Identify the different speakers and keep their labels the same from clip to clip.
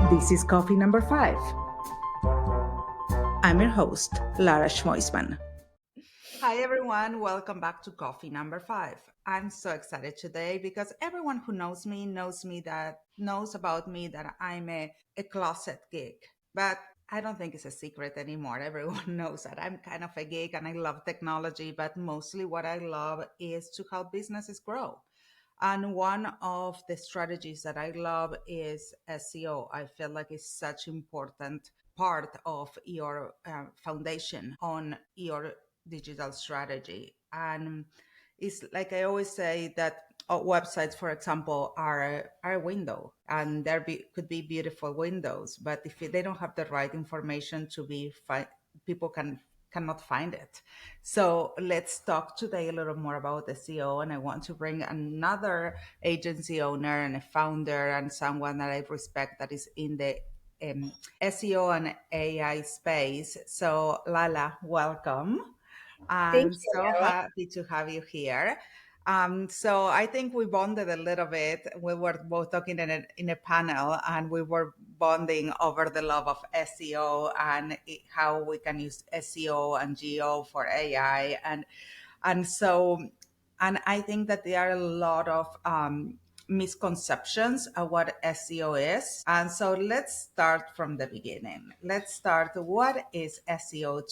Speaker 1: This is Coffee Number 5. I'm your host, Lara Asmaa. Hi everyone, welcome back to Coffee Number 5. I'm so excited today because everyone who knows me knows about me that I'm a closet geek. But I don't think it's a secret anymore. Everyone knows that I'm kind of a geek and I love technology, but mostly what I love is to help businesses grow. And one of the strategies that I love is SEO. I feel like it's such important part of your foundation on your digital strategy. And it's like I always say that websites, for example, are a window, and could be beautiful windows, but if they don't have the right information to people cannot find it. So let's talk today a little more about SEO, and I want to bring another agency owner and a founder and someone that I respect that is in the SEO and AI space. So Lala, welcome.
Speaker 2: Thank
Speaker 1: I'm
Speaker 2: you,
Speaker 1: so
Speaker 2: Lara.
Speaker 1: happy to have you here. So I think we bonded a little bit. We were both talking in a panel, and we were bonding over the love of SEO and how we can use SEO and GEO for AI, and so and I think that there are a lot of misconceptions of what SEO is. And so let's start from the beginning. Let's start. What is SEO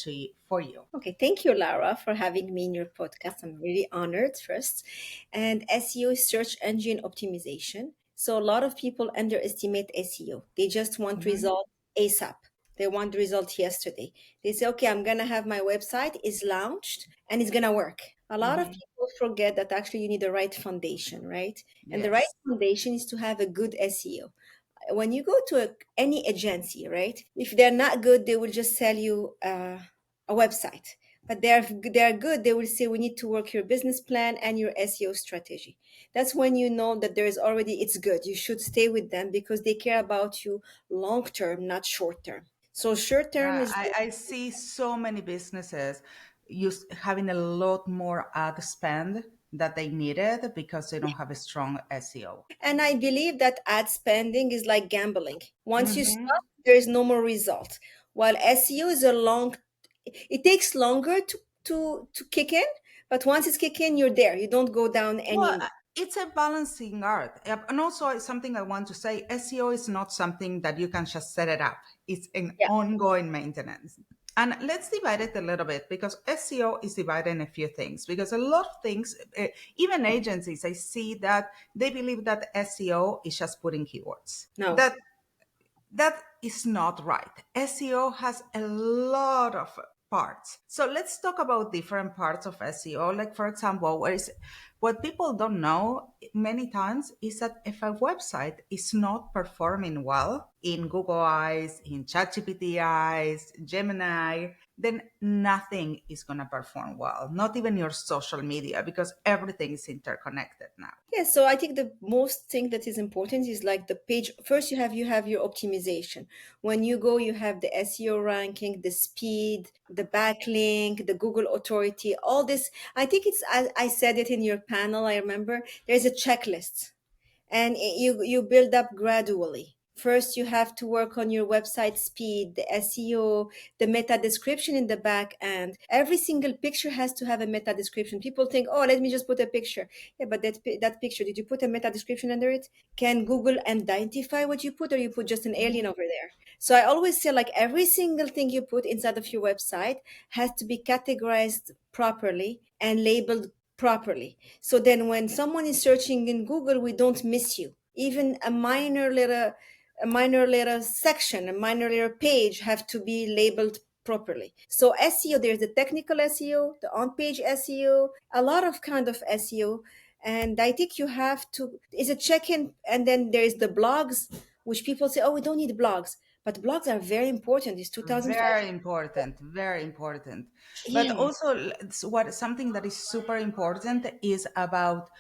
Speaker 1: for you?
Speaker 2: Okay, thank you, Lara, for having me in your podcast. I'm really honored first. And SEO is search engine optimization. So a lot of people underestimate SEO. They just want
Speaker 1: Mhm.
Speaker 2: result ASAP. They want the result yesterday. They say, okay, I'm gonna have my website is launched and it's gonna work. A lot of
Speaker 1: Mhm.
Speaker 2: people forget that actually you need the right foundation, right? And the right
Speaker 1: Yes.
Speaker 2: foundation is to have a good SEO. When you go to any agency, right? If they're not good, they will just sell you a website. But they're good. They will say we need to work your business plan and your SEO strategy. That's when you know that there is already it's good. You should stay with them because they care about you long term, not short term. So short term
Speaker 1: Yeah,
Speaker 2: is
Speaker 1: I see so many businesses having a lot more ad spend that they needed because they don't have a strong SEO.
Speaker 2: and I believe that ad spending is like gambling. Once you
Speaker 1: Hmm.
Speaker 2: stop, there is no more result. While SEO is a long, it takes longer to kick in, but once it's kick in, you're there. You don't go down
Speaker 1: Well,
Speaker 2: anymore.
Speaker 1: it's a balancing art. And also, something I want to say, SEO is not something that you can just set it up. It's an
Speaker 2: Yeah.
Speaker 1: ongoing maintenance. And let's divide it a little bit because SEO is divided in a few things. Because a lot of things, even agencies, I see that they believe that SEO is just putting keywords.
Speaker 2: No.
Speaker 1: That is not right. SEO has a lot of parts. So let's talk about different parts of SEO. Like for example, what people don't know many times is that if a website is not performing well in Google eyes, in ChatGPT eyes, Gemini, then nothing is going to perform well. Not even your social media, because everything is interconnected now.
Speaker 2: Yeah, so I think the most thing that is important is like the page. First, you have your optimization. When you go, you have the SEO ranking, the speed, the backlink, the Google authority, all this. I think I said it in your panel. I remember there's a checklist and you build up gradually. First, you have to work on your website speed, the SEO, the meta description in the back end. Every single picture has to have a meta description. People think, oh, let me just put a picture. Yeah, but that picture, did you put a meta description under it? Can Google identify what you put, or you put just an alien over there? So I always say, like, every single thing you put inside of your website has to be categorized properly and labeled properly. So then when someone is searching in Google, we don't miss you. Even a minor little section, a minor little page have to be labeled properly. So SEO, there's the technical SEO, the on-page SEO, a lot of kind of SEO. And I think you have to, is a check-in, and then there's the blogs, which people say, oh, we don't need blogs. But blogs are very important. It's 2005.
Speaker 1: Very important, very important. But
Speaker 2: Yes.
Speaker 1: also, what something that is super important is about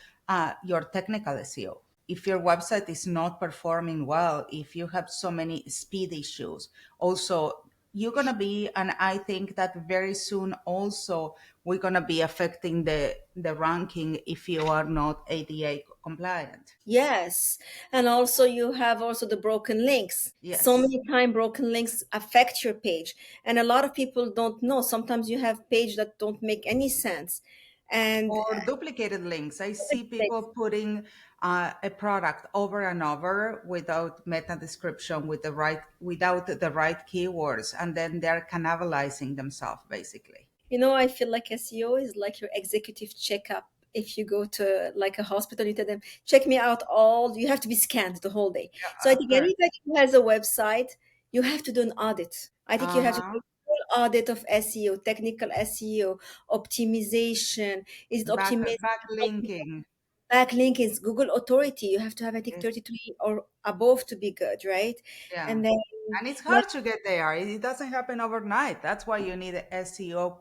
Speaker 1: your technical SEO. If your website is not performing well, if you have so many speed issues, also you're gonna be, and I think that very soon also we're gonna be affecting the ranking if you are not ADA compliant.
Speaker 2: Yes, and also you have also the broken links. So
Speaker 1: Yes.
Speaker 2: many time broken links affect your page, and a lot of people don't know. Sometimes you have page that don't make any sense, and
Speaker 1: Or duplicated links. I see
Speaker 2: like,
Speaker 1: people putting a product over and over without meta description, without the right keywords, and then they're cannibalizing themselves basically.
Speaker 2: I feel like SEO is like your executive checkup. If you go to like a hospital, you tell them, check me out all, you have to be scanned the whole day. So I
Speaker 1: Yeah,
Speaker 2: think
Speaker 1: correct.
Speaker 2: anybody who has a website, you have to do an audit. I think you have to do
Speaker 1: Uh-huh.
Speaker 2: a full audit of SEO, technical SEO, optimization. Is it optimization?
Speaker 1: Backlinking.
Speaker 2: Backlink is Google authority. You have to have, I think,
Speaker 1: Yes.
Speaker 2: 33 or above to be good, right?
Speaker 1: Yeah.
Speaker 2: And then,
Speaker 1: And it's
Speaker 2: like,
Speaker 1: hard to get there. It doesn't happen overnight. That's why you need SEO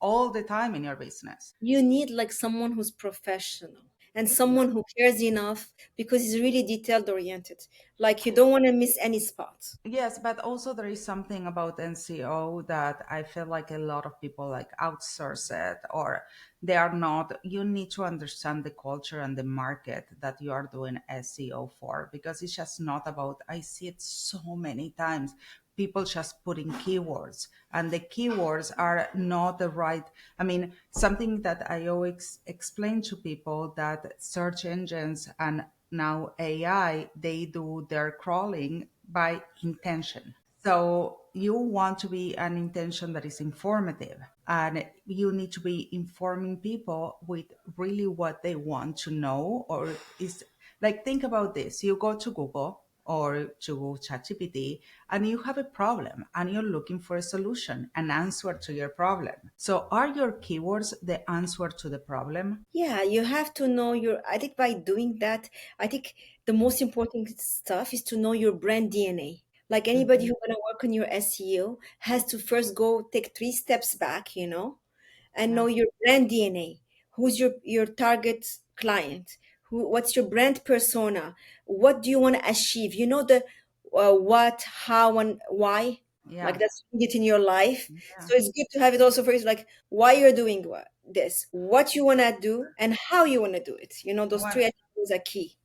Speaker 1: all the time in your business.
Speaker 2: you need like someone who's professional and
Speaker 1: Yeah.
Speaker 2: someone who cares enough because he's really detailed oriented. Like you don't want to miss any spot.
Speaker 1: Yes, but also there is something about NCO that I feel like a lot of people like outsource it, or they are not. You need to understand the culture and the market that you are doing SEO for, because it's just not about, I see it so many times. People just putting keywords, and the keywords are not the right. I mean, something that I always explain to people, that search engines and now AI, they do their crawling by intention. So you want to be an intention that is informative, and you need to be informing people with really what they want to know. Or is like, think about this. You go to Google or to ChatGPT and you have a problem and you're looking for a solution, an answer to your problem. So are your keywords the answer to the problem?
Speaker 2: Yeah, you have to know your, I think by doing that, I think the most important stuff is to know your brand DNA. Like anybody
Speaker 1: Mhm.
Speaker 2: who's going to work on your SEO has to first go take 3 steps back, and
Speaker 1: Yeah.
Speaker 2: know your brand DNA. Who's your target client? What's your brand persona? What do you want to achieve? You know the what, how, and why. Like
Speaker 1: Yeah.
Speaker 2: that's it in your life.
Speaker 1: Yeah.
Speaker 2: So it's good to have it also first, like why you're doing this, what you want to do, and how you want to do it. Those
Speaker 1: One,
Speaker 2: three I think those are key.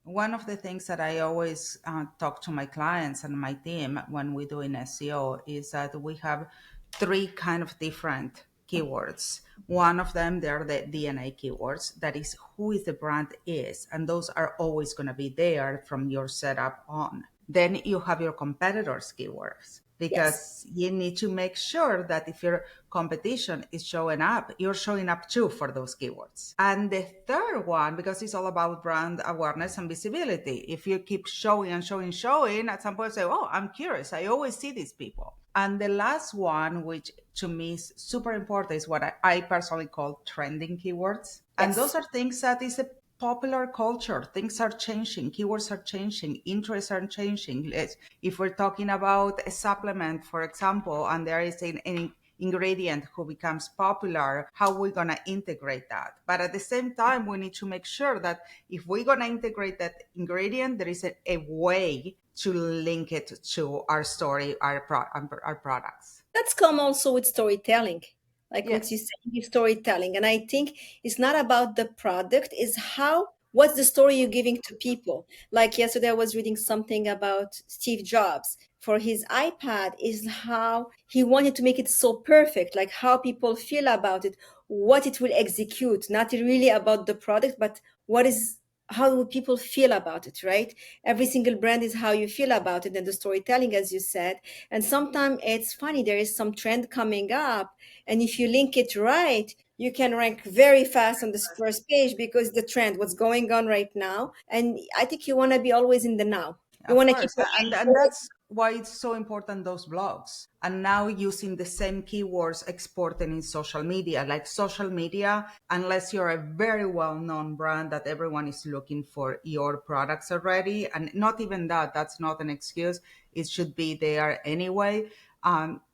Speaker 1: one of the things that I always talk to my clients and my team when we do in SEO is that we have three kind of different keywords. One of them, they're the DNA keywords. That is who is the brand is, and those are always going to be there from your setup on. Then you have your competitors keywords,
Speaker 2: Yes.
Speaker 1: because you need to make sure that if your competition is showing up, you're showing up too for those keywords. And the third one, because it's all about brand awareness and visibility, if you keep showing and showing, at some point say, oh, I'm curious, I always see these people. And the last one, which to me is super important, is what I personally call trending keywords. And
Speaker 2: Yes.
Speaker 1: those are things that is a popular culture. Things are changing, keywords are changing, interests are changing. If we're talking about a supplement, for example, and there is an ingredient who becomes popular, how are we going to integrate that? But at the same time, we need to make sure that if we're going to integrate that ingredient, there is a way to link it to our story, our products.
Speaker 2: That's come also with storytelling. Like what you
Speaker 1: Yes.
Speaker 2: say, is storytelling. And I think it's not about the product, is what's the story you're giving to people. Like yesterday I was reading something about Steve Jobs. For his iPad is how he wanted to make it so perfect, like how people feel about it, what it will execute, not really about the product, but what is how do people feel about it, right? Every single brand is how you feel about it, and the storytelling, as you said. And sometimes it's funny, there is some trend coming up, and if you link it right, you can rank very fast on this first page because the trend, what's going on right now. And I think you want to be always in the now. You
Speaker 1: Of
Speaker 2: want to keep
Speaker 1: course,
Speaker 2: your
Speaker 1: and
Speaker 2: eyes
Speaker 1: that's why it's so important, those blogs. And now using the same keywords exporting in social media, like social media, unless you're a very well-known brand that everyone is looking for your products already, and not even that, that's not an excuse. It should be there anyway.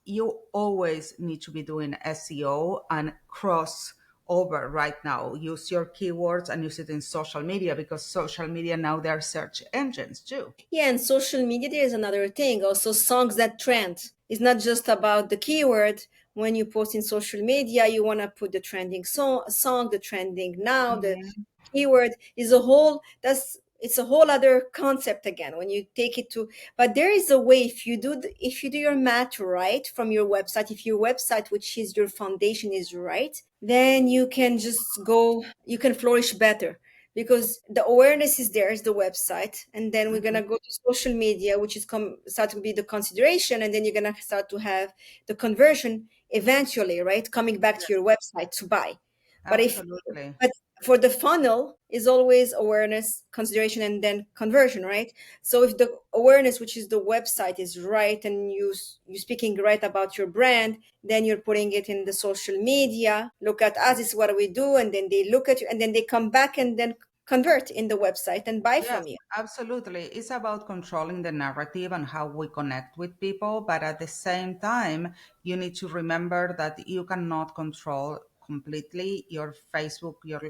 Speaker 1: You always need to be doing SEO and cross over right now. Use your keywords and use it in social media, because social media now, they are search engines too.
Speaker 2: Yeah, and social media, there's another thing. Also, songs that trend. It's not just about the keyword. When you post in social media, you want to put the trending song, the trending now, the
Speaker 1: Mhm.
Speaker 2: keyword is a whole, that's it's a whole other concept again when you take it to. But there is a way, if you do if you do your math right from your website, if your website, which is your foundation, is right, then you can just go, you can flourish better, because the awareness is there, is the website, and then we're gonna
Speaker 1: Mhm.
Speaker 2: go to social media, which is start to be the consideration, and then you're gonna start to have the conversion eventually, right, coming back to
Speaker 1: Yes,
Speaker 2: your website to buy. But if
Speaker 1: absolutely.
Speaker 2: but for the funnel is always awareness, consideration, and then conversion, right? So if the awareness, which is the website, is right, and you speaking right about your brand, then you're putting it in the social media, look at us, this is what we do, and then they look at you, and then they come back and then convert in the website and buy
Speaker 1: Yes,
Speaker 2: from you.
Speaker 1: absolutely. It's about controlling the narrative and how we connect with people. But at the same time, you need to remember that you cannot control completely your Facebook, your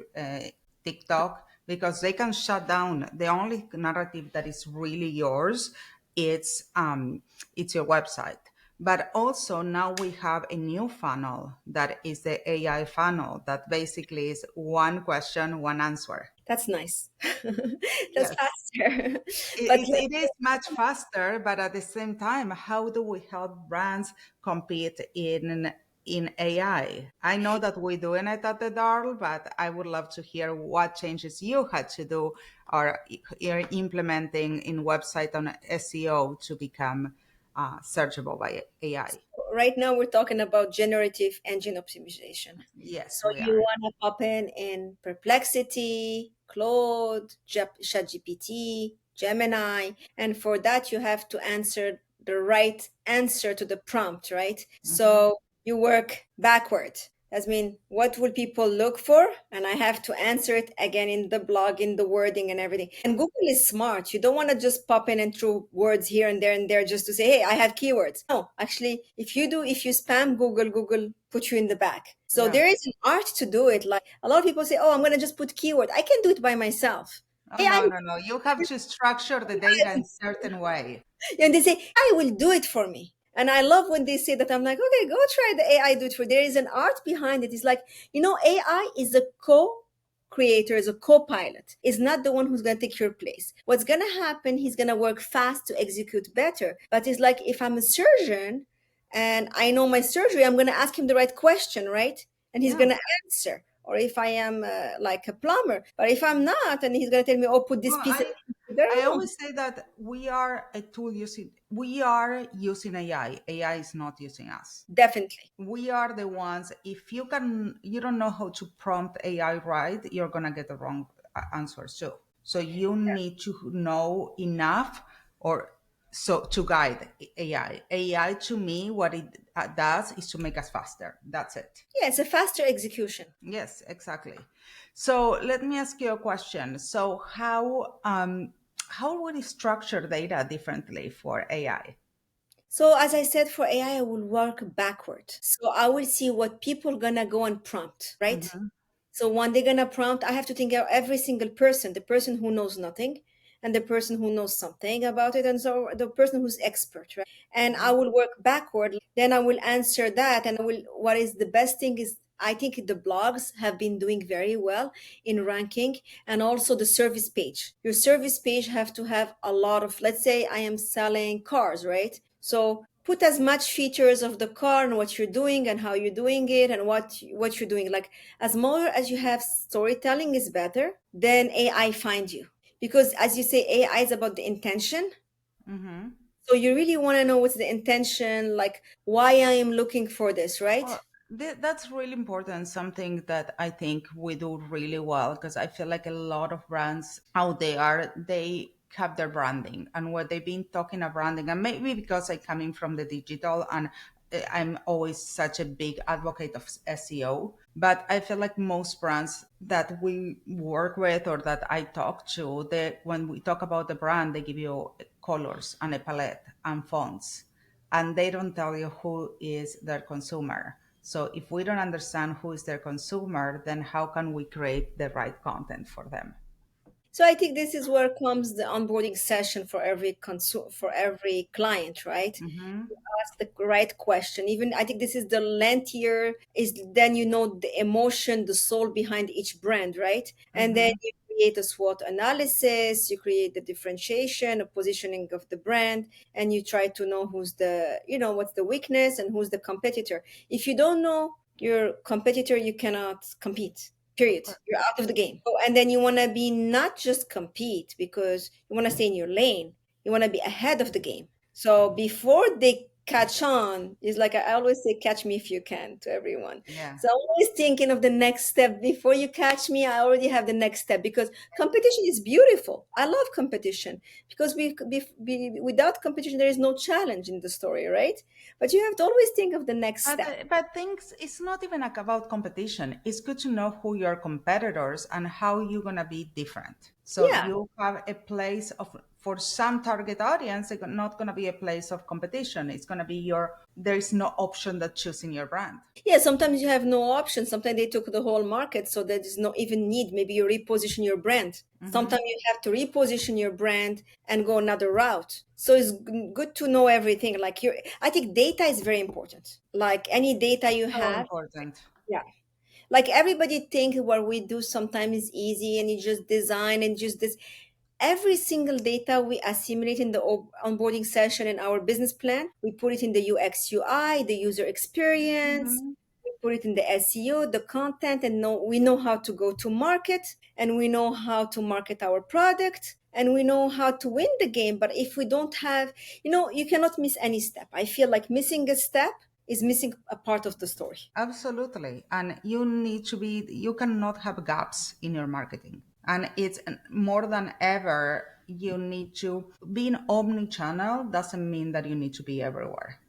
Speaker 1: TikTok, because they can shut down. The only narrative that is really yours, it's your website. But also now we have a new funnel that is the AI funnel that basically is one question, one answer.
Speaker 2: That's nice. That's
Speaker 1: Yes.
Speaker 2: faster. But
Speaker 1: It is much faster, but at the same time, how do we help brands compete in AI? I know that we're doing it at the Darl, but I would love to hear what changes you had to do or you're implementing in website on SEO to become searchable by AI.
Speaker 2: right now we're talking about generative engine optimization.
Speaker 1: Yes,
Speaker 2: So
Speaker 1: we
Speaker 2: you
Speaker 1: are.
Speaker 2: want to pop in Perplexity, Claude, ChatGPT, Gemini, and for that you have to answer the right answer to the prompt, right?
Speaker 1: Hmm.
Speaker 2: So you work backward. That means what will people look for? And I have to answer it again in the blog, in the wording and everything. And Google is smart. You don't want to just pop in and throw words here and there just to say, hey, I have keywords. No, actually, if you spam Google, Google put you in the back. So there
Speaker 1: Yes.
Speaker 2: is an art to do it. Like a lot of people say, oh, I'm going to just put keyword. I can do it by myself.
Speaker 1: Oh,
Speaker 2: AI,
Speaker 1: no, no, no. You have to structure the data in certain way.
Speaker 2: and they say, I will do it for me. And I love when they say that. I'm like, okay, go try the AI do it for. There is an art behind it. It's like, AI is a co-creator, is a co-pilot. Is not the one who's going to take your place. What's going to happen? He's going to work fast to execute better. But it's like if I'm a surgeon and I know my surgery, I'm going to ask him the right question, right? And he's
Speaker 1: Yeah.
Speaker 2: going to answer. Or if I am like a plumber, but if I'm not, and he's going to tell me, oh, put this
Speaker 1: Well,
Speaker 2: piece.
Speaker 1: I
Speaker 2: There,
Speaker 1: always say that we are using AI. AI is not using us.
Speaker 2: definitely.
Speaker 1: We are the ones, if you don't know how to prompt AI right, you're going to get the wrong answers too. So you need to know enough or so to guide AI. AI to me, what it does is to make us faster. That's it.
Speaker 2: Yeah, it's a faster execution.
Speaker 1: Yes, exactly. So let me ask you a question. So how would you structure data differently for AI?
Speaker 2: So as I said, for AI, I will work backward. So I will see what people gonna go and prompt, right?
Speaker 1: Hmm.
Speaker 2: So when they're gonna prompt, I have to think of every single person, the person who knows nothing, and the person who knows something about it, and so the person who's expert, right? And I will work backward. Then I will answer that, and I will. What is the best thing is, I think the blogs have been doing very well in ranking, and also the service page. Your service page have to have a lot of. Let's say I am selling cars, right? So put as much features of the car and what you're doing and how you're doing it and what you're doing. Like as more as you have storytelling is better, then AI find you. Because as you say, AI is about the intention.
Speaker 1: Hmm.
Speaker 2: So you really want to know what's the intention, like why I am looking for this, right?
Speaker 1: Well, that's really important. Something that I think we do really well because I feel like a lot of brands out there they have their branding and what they've been talking about branding, and maybe because I coming from the digital and I'm always such a big advocate of SEO. But I feel like most brands that we work with or that I talk to, they when we talk about the brand, they give you colors and a palette and fonts and they don't tell you who is their consumer. So if we don't understand who is their consumer, then how can we create the right content for them?
Speaker 2: So I think this is where comes the onboarding session for every for every client, right?
Speaker 1: Mm-hmm.
Speaker 2: Ask the right question. Even I think this is the lengthier is then you know the emotion, the soul behind each brand, right? And then
Speaker 1: Mm-hmm.
Speaker 2: you create a SWOT analysis, you create the differentiation, a positioning of the brand, and you try to know who's the, you know, what's the weakness and who's the competitor. If you don't know your competitor, you cannot compete.
Speaker 1: Of
Speaker 2: Period.
Speaker 1: course.
Speaker 2: You're out of the game. Oh, and then you want to be not just compete because you want to stay in your lane. You want to be ahead of the game. So before they catch on, it's like I always say, catch me if you can to everyone.
Speaker 1: Yeah.
Speaker 2: So I'm always thinking of the next step. Before you catch me, I already have the next step because competition is beautiful. I love competition because without competition, there is no challenge in the story, right? But you have to always think of the next
Speaker 1: But,
Speaker 2: step.
Speaker 1: but things, it's not even like about competition. It's good to know who your competitors and how you're gonna be different. So
Speaker 2: Yeah.
Speaker 1: you have a place of, for some target audience, it's not gonna be a place of competition. It's gonna be your, there is no option that choosing your brand.
Speaker 2: Yeah, sometimes you have no option. Sometimes they took the whole market, so there is no even need. Maybe you reposition your brand.
Speaker 1: Hmm.
Speaker 2: Sometimes you have to reposition your brand and go another route. So it's good to know everything. Like you, I think data is very important. Like any data you
Speaker 1: So
Speaker 2: have,
Speaker 1: important.
Speaker 2: yeah. Like everybody think what we do sometimes is easy and you just design and just this. Every single data we assimilate in the onboarding session in our business plan, we put it in the UX UI, the user experience,
Speaker 1: Hmm.
Speaker 2: we put it in the SEO, the content, and we know how to go to market and we know how to market our product and we know how to win the game. But if we don't have, you know, you cannot miss any step. I feel like missing a step is missing a part of the story.
Speaker 1: Absolutely. And you need to be, you cannot have gaps in your marketing. And it's more than ever, you need to be in omni-channel doesn't mean that you need to be everywhere.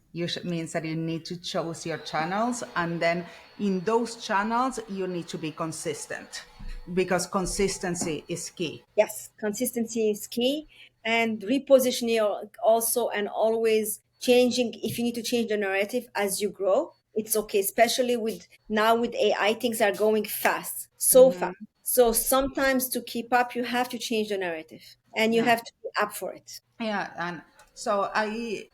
Speaker 1: Means that you need to choose your channels. And then in those channels, you need to be consistent because consistency is key.
Speaker 2: Yes, consistency is key, and repositioning also, and always changing. If you need to change the narrative as you grow, it's okay, especially with now with AI, things are going fast, so fast.
Speaker 1: Hmm.
Speaker 2: So sometimes to keep up, you have to change the narrative and you
Speaker 1: Yeah.
Speaker 2: have to be up for it.
Speaker 1: Yeah, and so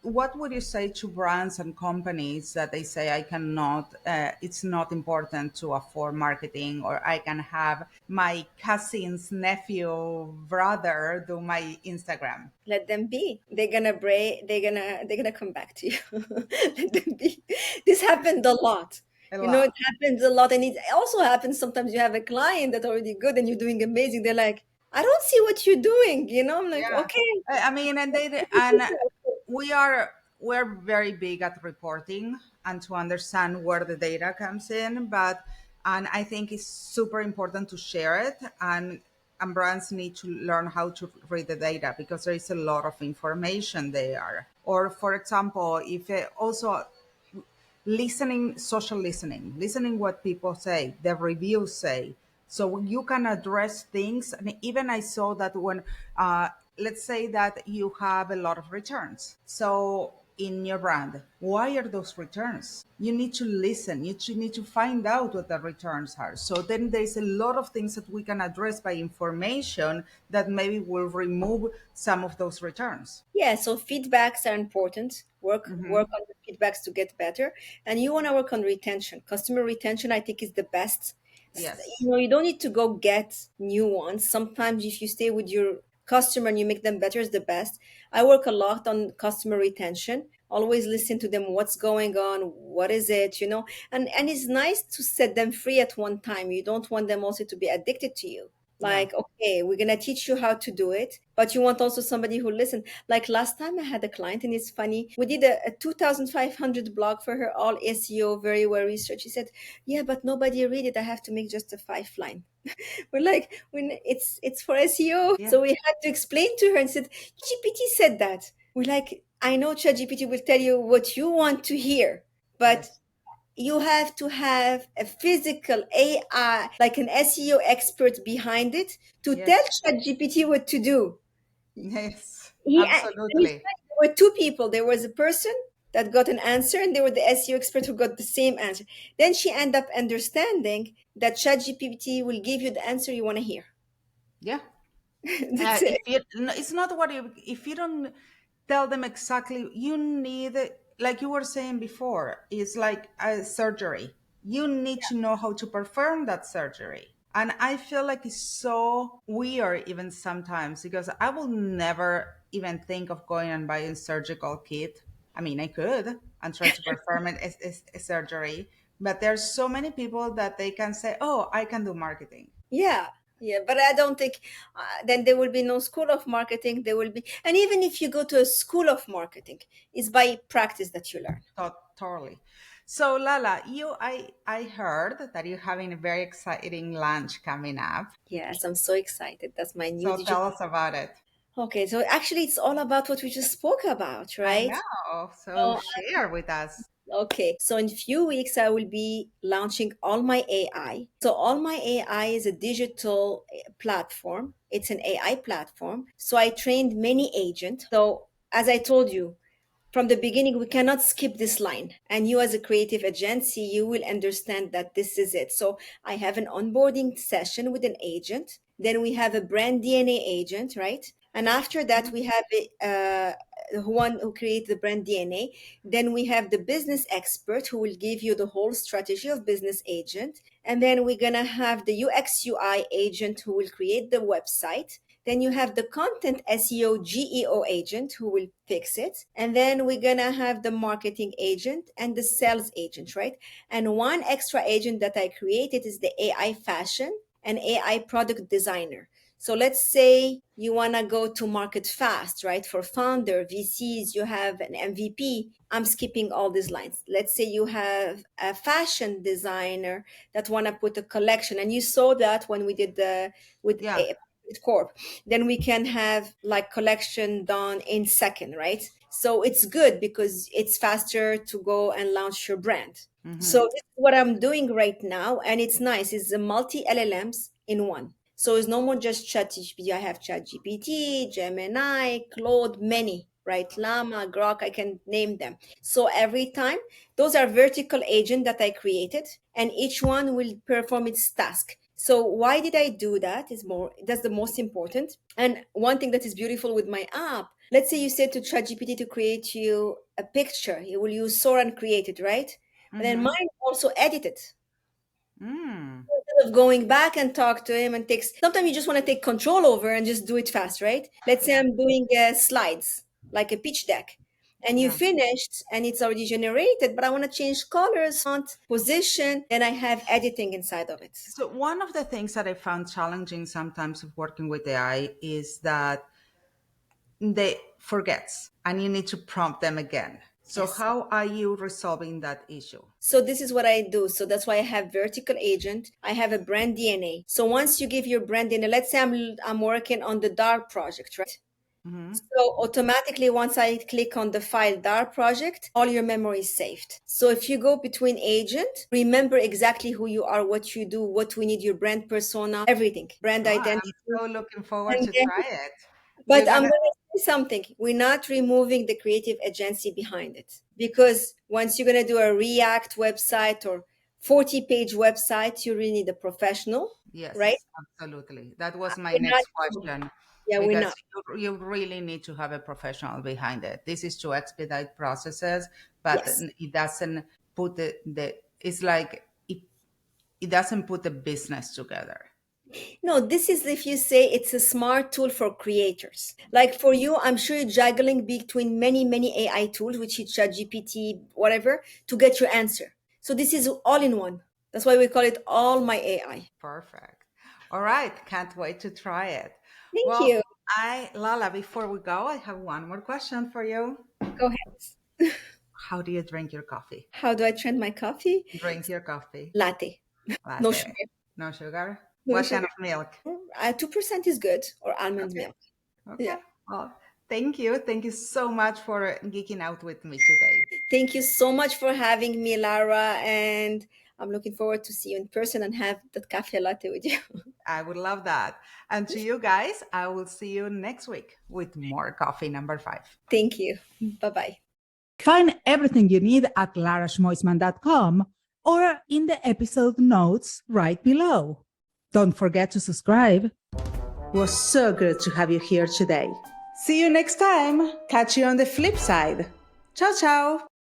Speaker 1: what would you say to brands and companies that they say I cannot, it's not important to afford marketing, or I can have my cousin's nephew brother do my Instagram?
Speaker 2: Let them be. They're gonna break. They're gonna come back to you. Let them be. This happened a lot.
Speaker 1: A
Speaker 2: You know, it
Speaker 1: lot.
Speaker 2: happens a lot, and it also happens sometimes. You have a client that's already good, and you're doing amazing. They're like, "I don't see what you're doing." You know, I'm like,
Speaker 1: Yeah,
Speaker 2: "Okay."
Speaker 1: I mean, and we are we're very big at reporting and to understand where the data comes in, but and I think it's super important to share it, and brands need to learn how to read the data because there is a lot of information there. Or for example, if also listening, social listening, listening what people say, the reviews say, so you can address things. And even I saw that when let's say that you have a lot of returns, so in your brand, why are those returns? You need to listen, need to find out what the returns are. So then there's a lot of things that we can address by information that maybe will remove some of those returns.
Speaker 2: Yeah, so feedbacks are important. Work
Speaker 1: Hmm.
Speaker 2: on the feedbacks to get better. And you want to work on retention. Customer retention, I think, is the best.
Speaker 1: Yes.
Speaker 2: You know, you don't need to go get new ones. Sometimes if you stay with your customer and you make them better is the best. I work a lot on customer retention. Always listen to them, what's going on, what is it, you know? And it's nice to set them free at one time. You don't want them also to be addicted to you.
Speaker 1: Yeah.
Speaker 2: Like, okay, we're gonna teach you how to do it, but you want also somebody who listen. Like last time I had a client, and it's funny, we did a 2,500 blog for her, all SEO, very well researched. She said, yeah, but nobody read it. I have to make just a 5 line. We're like, when it's for SEO.
Speaker 1: Yeah.
Speaker 2: So we had to explain to her and said, GPT said that. We're like, I know ChatGPT will tell you what you want to hear, but
Speaker 1: Yes.
Speaker 2: you have to have a physical AI, like an SEO expert behind it to tell
Speaker 1: Yes.
Speaker 2: ChatGPT what to do.
Speaker 1: Yes,
Speaker 2: And
Speaker 1: absolutely.
Speaker 2: there were two people. There was a person that got an answer, and there were the SEO expert who got the same answer. Then she ended up understanding that ChatGPT will give you the answer you want to hear.
Speaker 1: Yeah,
Speaker 2: That's it.
Speaker 1: If you, no, it's not what you, if you don't tell them exactly, you need, like you were saying before, it's like a surgery. You need to know how to perform that surgery. And I feel like it's so weird even sometimes because I will never even think of going and buying surgical kit. I mean, I could and try to perform it as a surgery, but there's so many people that they can say, "Oh, I can do marketing."
Speaker 2: Yeah, yeah, but I don't think then there will be no school of marketing. There will be, and even if you go to a school of marketing, it's by practice that you learn.
Speaker 1: Totally. So Lala, I heard that you're having a very exciting lunch coming up.
Speaker 2: Yes, I'm so excited. That's my new
Speaker 1: So tell
Speaker 2: digital.
Speaker 1: us about it.
Speaker 2: Okay, so actually, it's all about what we just spoke about,
Speaker 1: I
Speaker 2: right?
Speaker 1: know. So
Speaker 2: So,
Speaker 1: share with us.
Speaker 2: okay, so in few weeks, I will be launching All My AI. So All My AI is a digital platform. It's an AI platform. So I trained many agents. So as I told you, from the beginning, we cannot skip this line. And you, as a creative agency, you will understand that this is it. So I have an onboarding session with an agent. Then we have a brand DNA agent, right? And after that, we have one who creates the brand DNA. Then we have the business expert who will give you the whole strategy of business agent. And then we're going to have the UX UI agent who will create the website. Then you have the content SEO GEO agent who will fix it. And then we're going to have the marketing agent and the sales agent, right? And one extra agent that I created is the AI fashion and AI product designer. So let's say you want to go to market fast, right? For founder, VCs, you have an MVP. I'm skipping all these lines. Let's say you have a fashion designer that want to put a collection. And you saw that when we did the with
Speaker 1: Yeah.
Speaker 2: Corp, then we can have like collection done in second, right? So it's good because it's faster to go and launch your brand.
Speaker 1: Mm-hmm.
Speaker 2: So this is what I'm doing right now, and it's nice. It's a multi LLMs in one. So it's no more just ChatGPT. I have ChatGPT, Gemini, Claude, many, right? Llama, Grok, I can name them. So every time, those are vertical agents that I created, and each one will perform its task. So why did I do that? Is more that's the most important. And one thing that is beautiful with my app, let's say you said to ChatGPT to create you a picture, it will use Sora and create it, right? And then
Speaker 1: Mm-hmm.
Speaker 2: mine also edit it
Speaker 1: Mm.
Speaker 2: instead of going back and talk to him and takes sometimes you just want to take control over and just do it fast, right? Let's say
Speaker 1: Yeah.
Speaker 2: I'm doing slides like a pitch deck and you
Speaker 1: Yeah.
Speaker 2: finished and it's already generated, but I want to change colors, font, position, and I have editing inside of it.
Speaker 1: So one of the things that I found challenging sometimes of working with AI is that they forgets and you need to prompt them again. So
Speaker 2: Yes.
Speaker 1: how are you resolving that issue?
Speaker 2: So this is what I do. So that's why I have vertical agent. I have a brand DNA. So once you give your brand DNA, let's say I'm working on the DAR project, right?
Speaker 1: Mm-hmm.
Speaker 2: So automatically, once I click on the file DAR project, all your memory is saved. So if you go between agent, remember exactly who you are, what you do, what we need, your brand persona, everything, brand
Speaker 1: Oh,
Speaker 2: identity.
Speaker 1: I'm so looking forward
Speaker 2: And
Speaker 1: to
Speaker 2: then,
Speaker 1: try it.
Speaker 2: but
Speaker 1: You're
Speaker 2: I'm
Speaker 1: gonna,
Speaker 2: going to say something. We're not removing the creative agency behind it because once you're going to do a React website or 40-page website, you really need a professional, right?
Speaker 1: yes, absolutely. That was my
Speaker 2: We're not.
Speaker 1: next question
Speaker 2: Yeah, we're
Speaker 1: because
Speaker 2: not.
Speaker 1: you really need to have a professional behind it. This is to expedite processes, but
Speaker 2: Yes.
Speaker 1: it doesn't put the it's like it doesn't put the business together.
Speaker 2: No, this is if you say it's a smart tool for creators. Like for you, I'm sure you're juggling between many, many AI tools, which is ChatGPT, whatever, to get your answer. So this is all in one. That's why we call it All My AI.
Speaker 1: Perfect. All right, can't wait to try it.
Speaker 2: Thank
Speaker 1: Well,
Speaker 2: you.
Speaker 1: Lala, before we go, I have one more question for you.
Speaker 2: Go ahead.
Speaker 1: How do you drink your coffee?
Speaker 2: How do I trend my coffee?
Speaker 1: Drink your coffee.
Speaker 2: Latte. No
Speaker 1: Latte.
Speaker 2: sugar.
Speaker 1: No sugar?
Speaker 2: No
Speaker 1: What kind
Speaker 2: sugar.
Speaker 1: of milk?
Speaker 2: 2% is good, or almond
Speaker 1: Okay.
Speaker 2: milk. Yeah.
Speaker 1: Okay. Well, thank you. Thank you so much for geeking out with me today.
Speaker 2: Thank you so much for having me, Lara. And I'm looking forward to see you in person and have that cafe latte with you.
Speaker 1: I would love that. And to you guys, I will see you next week with more coffee number 5.
Speaker 2: Thank you. Bye bye.
Speaker 1: Find everything you need at larashmoisman.com or in the episode notes right below. Don't forget to subscribe. It was so good to have you here today. See you next time. Catch you on the flip side. Ciao, ciao.